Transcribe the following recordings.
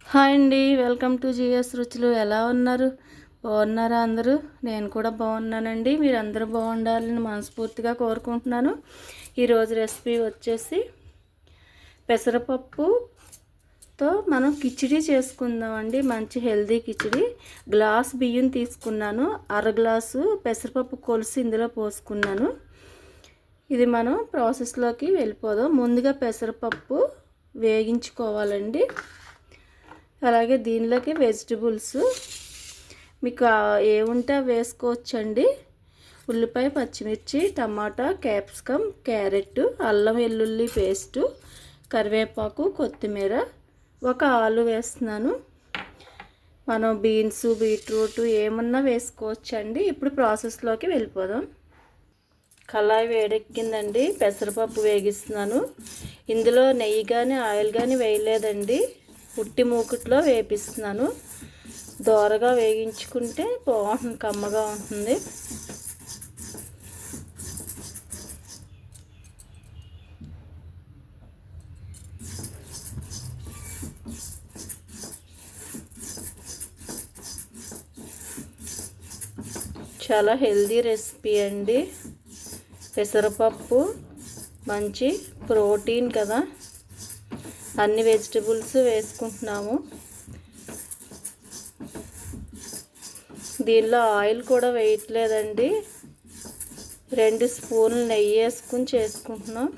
Hi అండి, welcome to GS రుచులు. ఎలా ఉన్నారు? బాగున్నారా అందరూ? నేను కూడా బాగున్నానండి. మీరు అందరూ బాగుండాలని మనస్ఫూర్తిగా కోరుకుంటున్నాను. ఈరోజు రెసిపీ వచ్చేసి పెసరపప్పుతో మనం కిచిడి చేసుకుందామండి. మంచి హెల్దీ కిచిడి. గ్లాస్ బియ్యం తీసుకున్నాను, అర గ్లాసు పెసరపప్పు కొలిసి ఇందులో పోసుకున్నాను. ఇది మనం ప్రాసెస్లోకి వెళ్ళిపోదాం. ముందుగా పెసరపప్పు వేగించుకోవాలండి. అలాగే దీనిలోకి వెజిటబుల్స్ మీకు ఏముంటే వేసుకోవచ్చండి. ఉల్లిపాయ, పచ్చిమిర్చి, టమాటా, క్యాప్సికమ్, క్యారెట్, అల్లం వెల్లుల్లి పేస్టు, కరివేపాకు, కొత్తిమీర, ఒక ఆలు వేస్తున్నాను. మనం బీన్స్, బీట్రూట్ ఏమన్నా వేసుకోవచ్చండి. ఇప్పుడు ప్రాసెస్లోకి వెళ్ళిపోదాం. కళాయి వేడెక్కిందండి. పెసరపప్పు వేగిస్తున్నాను. ఇందులో నెయ్యి కానీ ఆయిల్ కానీ వేయలేదండి. ఉట్టి మూకుట్లో వేపిస్తున్నాను. దోరగా వేగించుకుంటే బాగుంటుంది, కమ్మగా ఉంటుంది. చాలా హెల్దీ రెసిపీ అండి. పెసరపప్పు మంచి ప్రోటీన్ కదా. అన్ని వెజిటబుల్స్ వేసుకుంటున్నాము. దీనిలో ఆయిల్ కూడా వేయట్లేదండి. 2 స్పూన్లు నెయ్యి వేసుకుని చేసుకుంటున్నాం.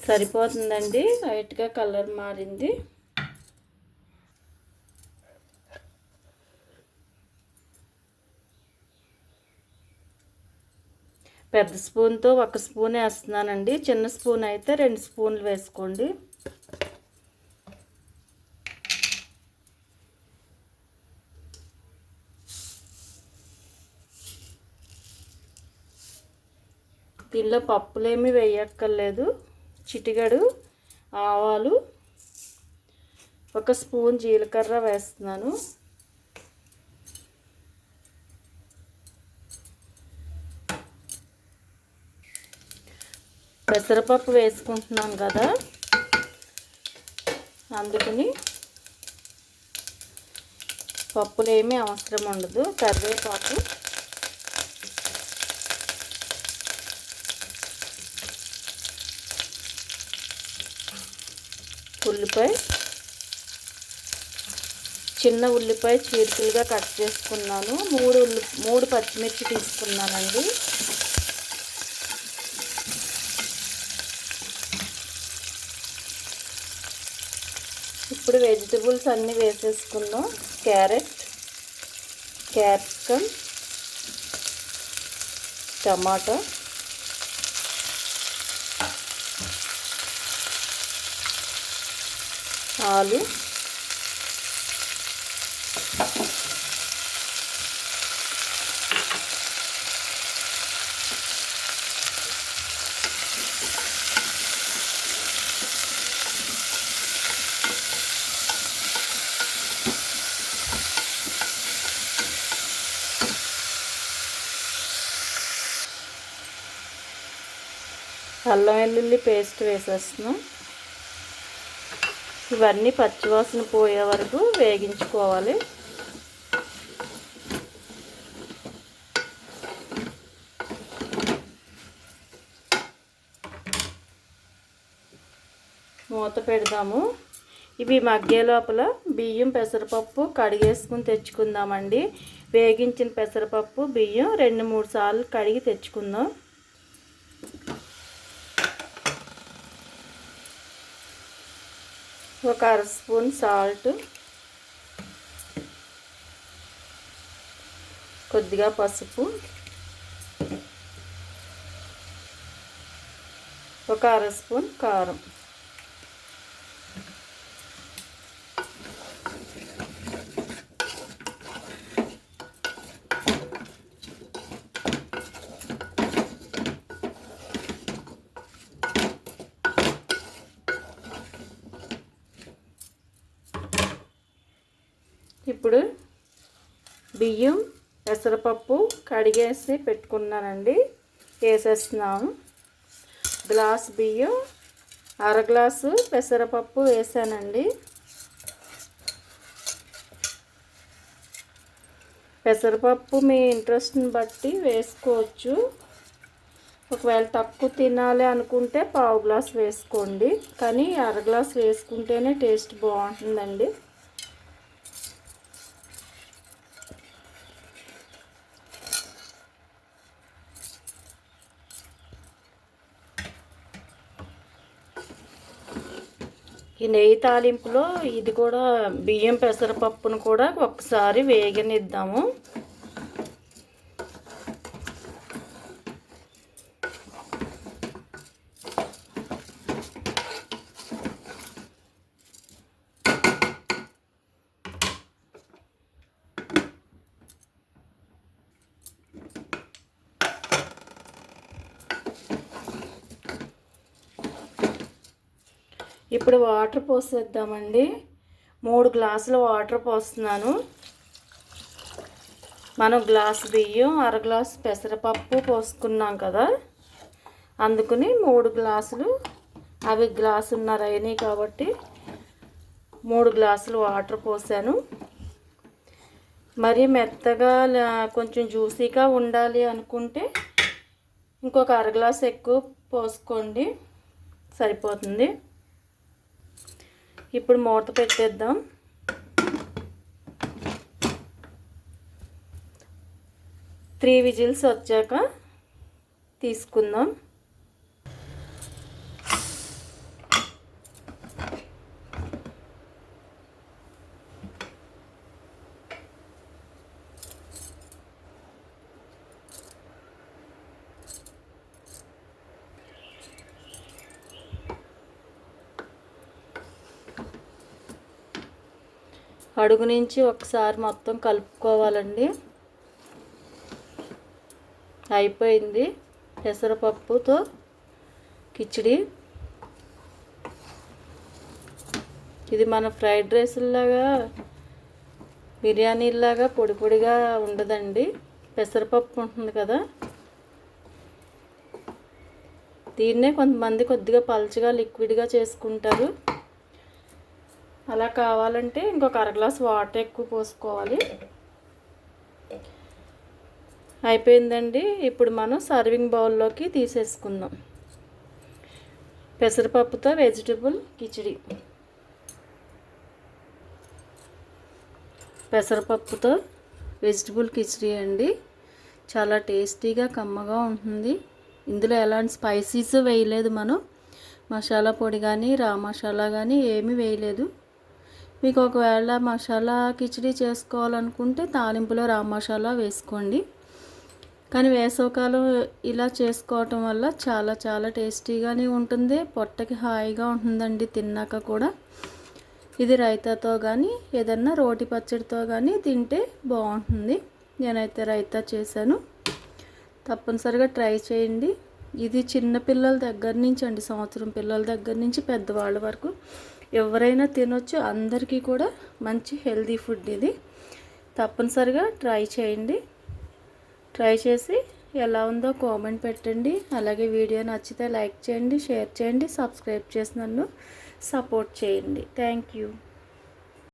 సరిపోతుందండి. లైట్గా కలర్ మారింది. పెద్ద స్పూన్తో 1 స్పూన్ వేస్తున్నానండి. చిన్న స్పూన్ అయితే 2 స్పూన్లు వేసుకోండి. దీనిలో పప్పులేమి వేయక్కర్లేదు. చిటికెడు ఆవాలు, 1 స్పూన్ జీలకర్ర వేస్తున్నాను. పెసరపప్పు వేసుకుంటున్నాం కదా, అందుకని పప్పులు ఏమీ అవసరం ఉండదు. కరివేపాకు, ఉల్లిపాయ, చిన్న ఉల్లిపాయ చీలికలుగా కట్ చేసుకున్నాను. 3 పచ్చిమిర్చి తీసుకున్నానండి. ఇప్పుడు వెజిటబుల్స్ అన్నీ వేసేసుకుందాం. క్యారెట్, క్యాప్సికమ్, టమాటా, ఆలు, అల్లం వెల్లుల్లి పేస్ట్ వేసేస్తున్నాం. ఇవన్నీ పచ్చివాసన పోయే వరకు వేగించుకోవాలి. మూత పెడదాము. ఇవి మగ్గే లోపల బియ్యం, పెసరపప్పు కడిగేసుకుని తెచ్చుకుందామండి. వేగించిన పెసరపప్పు, బియ్యం 2-3 సార్లు కడిగి తెచ్చుకుందాం. ఒక అర స్పూన్ సాల్ట్, కొద్దిగా పసుపు, ఒక అర స్పూన్ కారం. ఇప్పుడు బియ్యం, పెసరపప్పు కడిగేసి పెట్టుకున్నానండి. వేసేస్తున్నాము. గ్లాస్ బియ్యం, అర గ్లాసు పెసరపప్పు వేసానండి. పెసరపప్పు మీ ఇంట్రెస్ట్ని బట్టి వేసుకోవచ్చు. ఒకవేళ తక్కువ తినాలి అనుకుంటే పావు గ్లాస్ వేసుకోండి, కానీ అర గ్లాస్ వేసుకుంటేనే టేస్ట్ బాగుంటుందండి. ఈ నెయ్యి తాలింపులో ఇది కూడా బియ్యం పెసరపప్పును కూడా ఒకసారి వేగనిద్దాము. ఇప్పుడు వాటర్ పోసేద్దామండి. 3 గ్లాసుల వాటర్ పోస్తున్నాను. మనం గ్లాసు బియ్యం, అర గ్లాసు పెసరపప్పు పోసుకున్నాం కదా, అందుకని 3 గ్లాసులు, అవి గ్లాసున్నర అయినాయి కాబట్టి 3 గ్లాసులు వాటర్ పోసాను. మరి మెత్తగా కొంచెం జ్యూసీగా ఉండాలి అనుకుంటే ఇంకొక అర గ్లాసు ఎక్కువ పోసుకోండి, సరిపోతుంది. ఇప్పుడు మూత పెట్టేద్దాం. 3 విజిల్స్ వచ్చాక తీసుకుందాం. అడుగు నుంచి ఒకసారి మొత్తం కలుపుకోవాలండి. అయిపోయింది పెసరపప్పుతో కిచిడి. ఇది మన ఫ్రైడ్ రైస్లాగా, బిర్యానీలాగా పొడి పొడిగా ఉండదండి. పెసరపప్పు ఉంటుంది కదా, దీన్నే కొంతమంది కొద్దిగా పల్చగా లిక్విడ్గా చేసుకుంటారు. అలా కావాలంటే ఇంకొక అర గ్లాస్ వాటర్ ఎక్కువ పోసుకోవాలి. అయిపోయిందండి. ఇప్పుడు మనం సర్వింగ్ బౌల్లోకి తీసేసుకుందాం. పెసరపప్పుతో వెజిటబుల్ కిచిడి. పెసరపప్పుతో వెజిటబుల్ కిచిడి అండి. చాలా టేస్టీగా కమ్మగా ఉంటుంది. ఇందులో ఎలాంటి స్పైసీస్ వేయలేదు. మనం మసాలా పొడి కానీ రా మసాలా కానీ ఏమీ వేయలేదు. మీకు ఒకవేళ మసాలా కిచిడి చేసుకోవాలనుకుంటే తాలింపులో రా మసాలా వేసుకోండి. కానీ వేసవకాలం ఇలా చేసుకోవటం వల్ల చాలా చాలా టేస్టీగానే ఉంటుంది. పొట్టకి హాయిగా ఉంటుందండి తిన్నాక కూడా. ఇది రైతాతో కానీ ఏదన్నా రోటి పచ్చడితో కానీ తింటే బాగుంటుంది. నేనైతే రైతా చేశాను. తప్పనిసరిగా ట్రై చేయండి. ఇది చిన్న పిల్లల దగ్గర నుంచి అండి, సంవత్సరం పిల్లల దగ్గర నుంచి పెద్దవాళ్ళ వరకు ఎవరైనా తినొచ్చు. అందరికీ కూడా మంచి హెల్తీ ఫుడ్ ఇది. తప్పనిసరిగా ట్రై చేయండి. ట్రై చేసి ఎలా ఉందో కామెంట్ పెట్టండి. అలాగే వీడియో నచ్చితే లైక్ చేయండి, షేర్ చేయండి, సబ్స్క్రైబ్ చేసి నన్ను సపోర్ట్ చేయండి. Thank you.